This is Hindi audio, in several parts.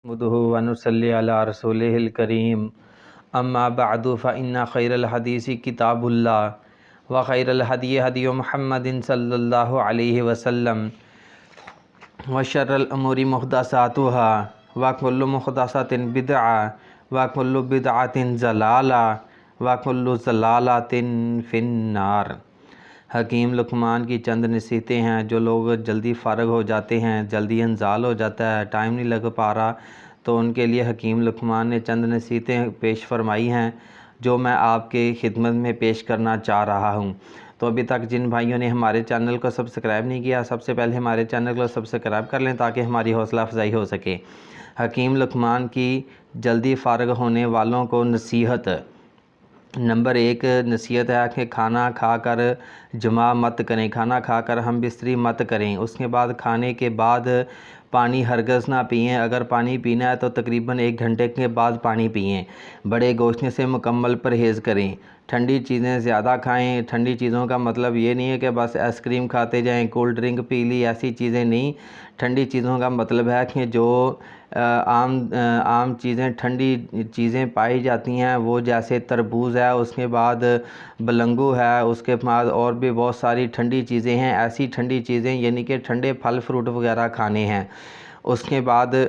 मुदहु व नुसल्ली अला रसूलिहिल करीम अम्मा बअदु फ़इन्ना खैरल हदीसी किताबुल्लाह व खैरल हदी हदी मुहम्मदिन सल्लल्लाहु अलैहि वसल्लम व शर्रल उमूरि मुहदसातुहा व कुल्लु मुहदसतिन बिदअ व कुल्लु बिदअतिन ज़लाला व कुल्लु ज़लालतिन फिन्नार। हकीम लुक़मान की चंद नसीहतें हैं। जो लोग जल्दी फ़ारग हो जाते हैं, जल्दी इंजाल हो जाता है, टाइम नहीं लग पा रहा, तो उनके लिए हकीम लुक़मान ने चंद नसीहतें पेश फरमाई हैं जो मैं आपके खिदमत में पेश करना चाह रहा हूँ। तो अभी तक जिन भाइयों ने हमारे चैनल को सब्सक्राइब नहीं किया, सबसे पहले हमारे चैनल को सब्सक्राइब कर लें ताकि हमारी हौसला अफजाई हो सके। हकीम लुक़मान की जल्दी फ़ारग होने वालों को नसीहत। नंबर 1 नसीहत है कि खाना खाकर जमा मत करें, खाना खाकर हम बिस्तरी मत करें। उसके बाद खाने के बाद पानी हरगज़ ना पिएं। अगर पानी पीना है तो तकरीबन 1 घंटे के बाद पानी पिएं। बड़े गोश्त से मुकम्मल परहेज़ करें। ठंडी चीज़ें ज़्यादा खाएं। ठंडी चीज़ों का मतलब ये नहीं है कि बस आइसक्रीम खाते जाएं, कोल्ड ड्रिंक पी ली, ऐसी चीज़ें नहीं। ठंडी चीज़ों का मतलब है कि जो आम चीज़ें, ठंडी चीज़ें पाई जाती हैं, वो जैसे तरबूज है, उसके बाद बलंगू है, उसके बाद और भी बहुत सारी ठंडी चीज़ें हैं। ऐसी ठंडी चीज़ें यानी कि ठंडे फल फ्रूट वगैरह खाने हैं। उसके बाद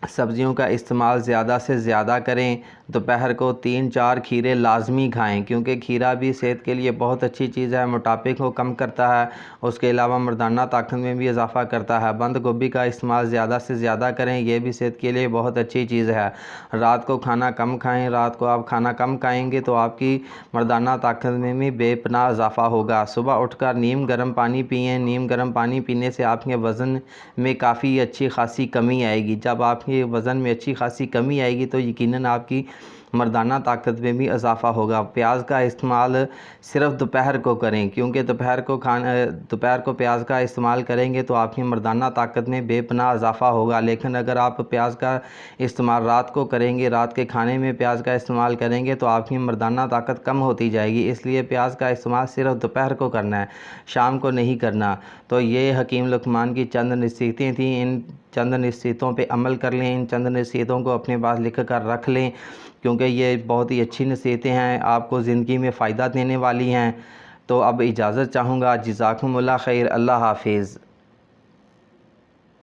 सब्ज़ियों का इस्तेमाल ज़्यादा से ज़्यादा करें। दोपहर को 3-4 खीरे लाजमी खाएं क्योंकि खीरा भी सेहत के लिए बहुत अच्छी चीज़ है, मोटापे को कम करता है, उसके अलावा मर्दाना ताकत में भी इजाफ़ा करता है। बंद गोभी का इस्तेमाल ज़्यादा से ज़्यादा करें, यह भी सेहत के लिए बहुत अच्छी चीज़ है। रात को खाना कम खाएँ। रात को आप खाना कम खाएँगे तो आपकी मर्दाना ताकत में भी बेपनाह इजाफ़ा होगा। सुबह उठकर नीम गर्म पानी पिएँ। नीम गर्म पानी पीने से आपके वज़न में काफ़ी अच्छी खासी कमी आएगी। जब आपके वज़न में अच्छी खासी कमी आएगी तो यकीनन आपकी मर्दाना ताकत में भी इजाफ़ा होगा। प्याज का इस्तेमाल सिर्फ़ दोपहर को करें क्योंकि दोपहर को प्याज का इस्तेमाल करेंगे तो आपकी मर्दाना ताकत में बेपनाह इजाफ़ा होगा। लेकिन अगर आप प्याज का इस्तेमाल रात को करेंगे, रात के खाने में प्याज का इस्तेमाल करेंगे तो आपकी मर्दाना ताकत कम होती जाएगी। इसलिए प्याज का इस्तेमाल सिर्फ़ दोपहर को करना है, शाम को नहीं करना। तो ये हकीम लुक़मान की चंद नसीहतें थीं। इन चंद नसीहतों पे अमल कर लें। इन चंद नसीहतों को अपने पास लिख कर रख लें क्योंकि ये बहुत ही अच्छी नसीहतें हैं, आपको ज़िंदगी में फ़ायदा देने वाली हैं। तो अब इजाज़त चाहूँगा। जज़ाकुमुल्लाह खैर। अल्लाह हाफ़िज़।